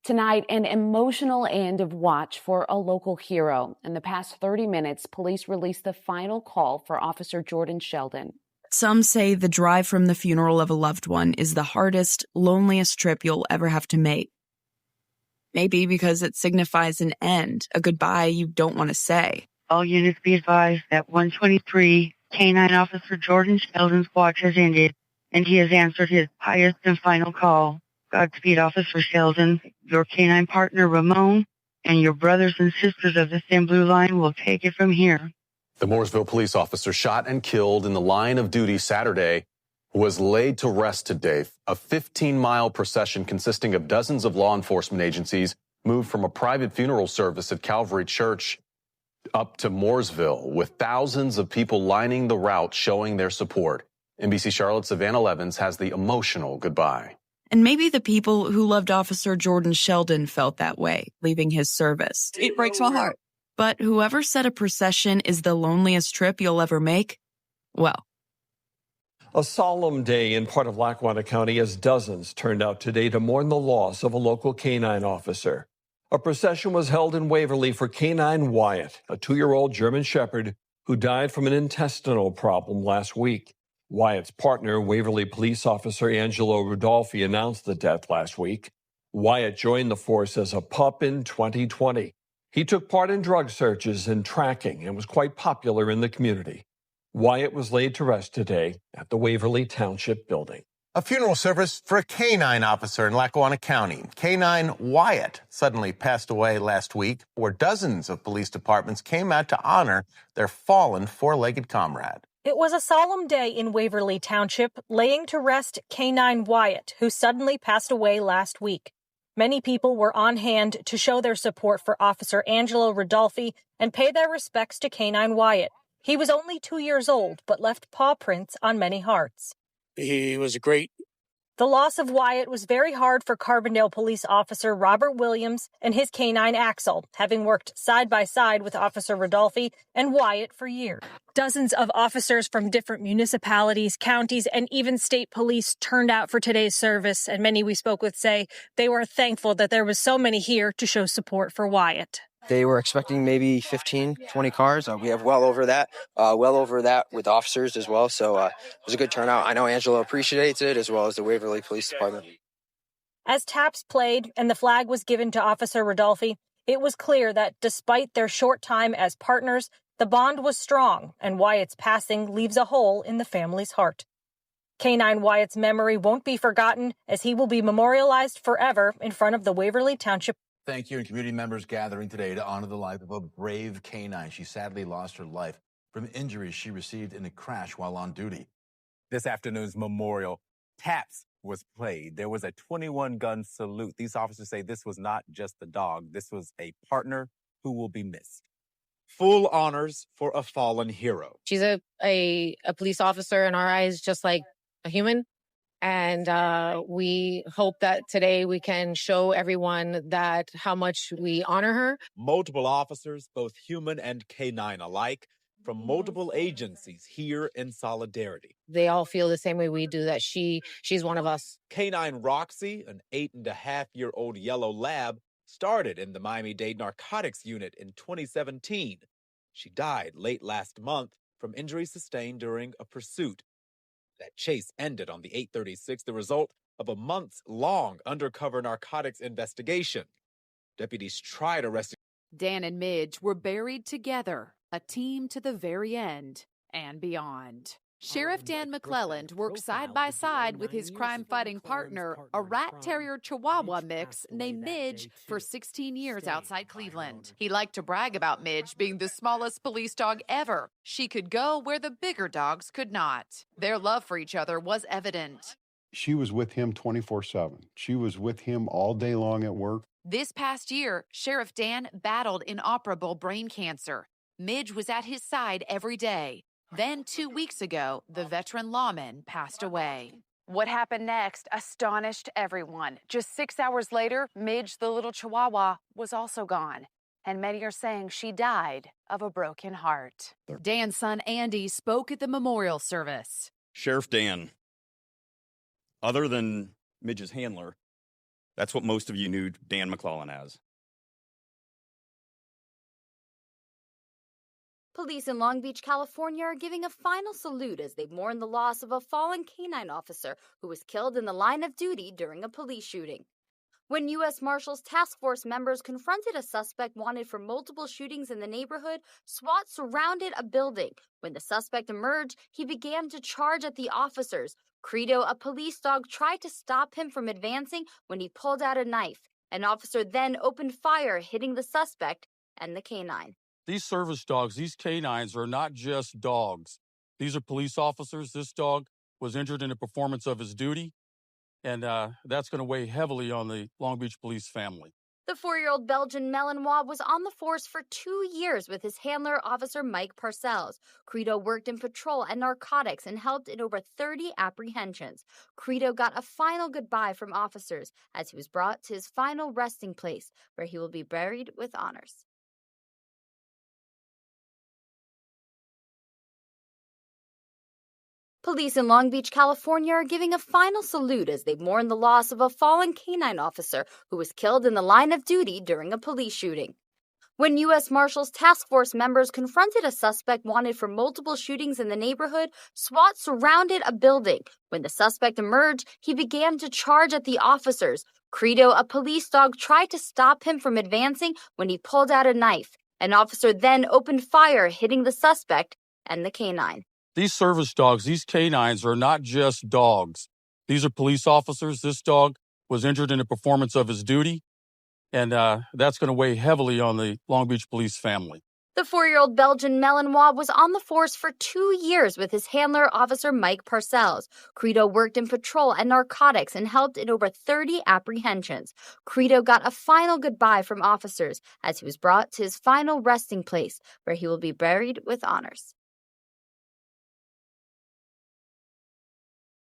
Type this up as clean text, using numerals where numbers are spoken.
Tonight, an emotional end of watch for a local hero. In the past 30 minutes, police released the final call for Officer Jordan Shelton. Some say the drive from the funeral of a loved one is the hardest, loneliest trip you'll ever have to make. Maybe because it signifies an end, a goodbye you don't want to say. All units be advised that 123 K-9 Officer Jordan Shelton's watch has ended, and he has answered his highest and final call. Godspeed, Officer Sheldon. Your K-9 partner, Ramon, and your brothers and sisters of the Thin Blue Line will take it from here. The Mooresville police officer shot and killed in the line of duty Saturday was laid to rest today. A 15-mile procession consisting of dozens of law enforcement agencies moved from a private funeral service at Calvary Church up to Mooresville, with thousands of people lining the route showing their support. NBC Charlotte's Savannah Levins has the emotional goodbye. And maybe the people who loved Officer Jordan Shelton felt that way, leaving his service. It breaks my heart. But whoever said a procession is the loneliest trip you'll ever make, well. A solemn day in part of Lackawanna County as dozens turned out today to mourn the loss of a local K-9 officer. A procession was held in Waverly for K-9 Wyatt, a 2-year-old German Shepherd who died from an intestinal problem last week. Wyatt's partner, Waverly Police Officer Angelo Rudolphi, announced the death last week. Wyatt joined the force as a pup in 2020. He took part in drug searches and tracking and was quite popular in the community. Wyatt was laid to rest today at the Waverly Township building. A funeral service for a K-9 officer in Lackawanna County. K-9 Wyatt suddenly passed away last week, where dozens of police departments came out to honor their fallen four-legged comrade. It was a solemn day in Waverly Township, laying to rest K-9 Wyatt, who suddenly passed away last week. Many people were on hand to show their support for Officer Angelo Rudolphi and pay their respects to K-9 Wyatt. He was only 2 years old, but left paw prints on many hearts. He was great. The loss of Wyatt was very hard for Carbondale police officer Robert Williams and his K-9 Axel, having worked side by side with Officer Rudolphi and Wyatt for years. Dozens of officers from different municipalities, counties, and even state police turned out for today's service, and many we spoke with say they were thankful that there was so many here to show support for Wyatt. They were expecting maybe 15, 20 cars. We have well over that with officers as well. So it was a good turnout. I know Angelo appreciates it, as well as the Waverly Police Department. As taps played and the flag was given to Officer Rudolphi, it was clear that despite their short time as partners, the bond was strong, and Wyatt's passing leaves a hole in the family's heart. K-9 Wyatt's memory won't be forgotten, as he will be memorialized forever in front of the Waverly Township. Thank you, and community members gathering today to honor the life of a brave K-9. She sadly lost her life from injuries she received in a crash while on duty. This afternoon's memorial, taps was played. There was a 21-gun salute. These officers say this was not just a dog. This was a partner who will be missed. Full honors for a fallen hero. She's a police officer in our eyes, just like a human. And we hope that today we can show everyone that how much we honor her. Multiple officers, both human and K-9 alike, from multiple agencies here in solidarity. They all feel the same way we do, that she's one of us. K-9 Roxi, an 8.5-year-old yellow lab, started in the Miami-Dade Narcotics Unit in 2017. She died late last month from injuries sustained during a pursuit. That chase ended on the 836, the result of a months-long undercover narcotics investigation. Deputies tried arresting. Dan and Midge were buried together, a team to the very end and beyond. Sheriff Dan McClelland worked side by side with his crime-fighting partner, a rat-terrier Chihuahua mix named Midge, for 16 years outside Cleveland. He liked to brag about Midge being the smallest police dog ever. She could go where the bigger dogs could not. Their love for each other was evident. She was with him 24/7. She was with him all day long at work. This past year, Sheriff Dan battled inoperable brain cancer. Midge was at his side every day. Then 2 weeks ago, the veteran lawman passed away. What happened next astonished everyone. Just 6 hours later, Midge, the little Chihuahua, was also gone. And many are saying she died of a broken heart. Dan's son, Andy, spoke at the memorial service. Sheriff Dan, other than Midge's handler, That's what most of you knew Dan McClellan as. Police in Long Beach, California are giving a final salute as they mourn the loss of a fallen canine officer who was killed in the line of duty during a police shooting. When U.S. Marshals Task Force members confronted a suspect wanted for multiple shootings in the neighborhood, SWAT surrounded a building. When the suspect emerged, he began to charge at the officers. Credo, a police dog, tried to stop him from advancing when he pulled out a knife. An officer then opened fire, hitting the suspect and the canine. These service dogs, these canines, are not just dogs. These are police officers. This dog was injured in the performance of his duty. And that's going to weigh heavily on the Long Beach police family. The 4-year-old Belgian Malinois was on the force for 2 years with his handler, Officer Mike Parcells. Credo worked in patrol and narcotics and helped in over 30 apprehensions. Credo got a final goodbye from officers as he was brought to his final resting place, where he will be buried with honors. Police in Long Beach, California are giving a final salute as they mourn the loss of a fallen canine officer who was killed in the line of duty during a police shooting. When U.S. Marshals Task Force members confronted a suspect wanted for multiple shootings in the neighborhood, SWAT surrounded a building. When the suspect emerged, he began to charge at the officers. Credo, a police dog, tried to stop him from advancing when he pulled out a knife. An officer then opened fire, hitting the suspect and the canine. These service dogs, these canines, are not just dogs. These are police officers. This dog was injured in the performance of his duty. And that's going to weigh heavily on the Long Beach police family. The 4-year-old Belgian Malinois was on the force for 2 years with his handler, Officer Mike Parcells. Credo worked in patrol and narcotics and helped in over 30 apprehensions. Credo got a final goodbye from officers as he was brought to his final resting place, where he will be buried with honors.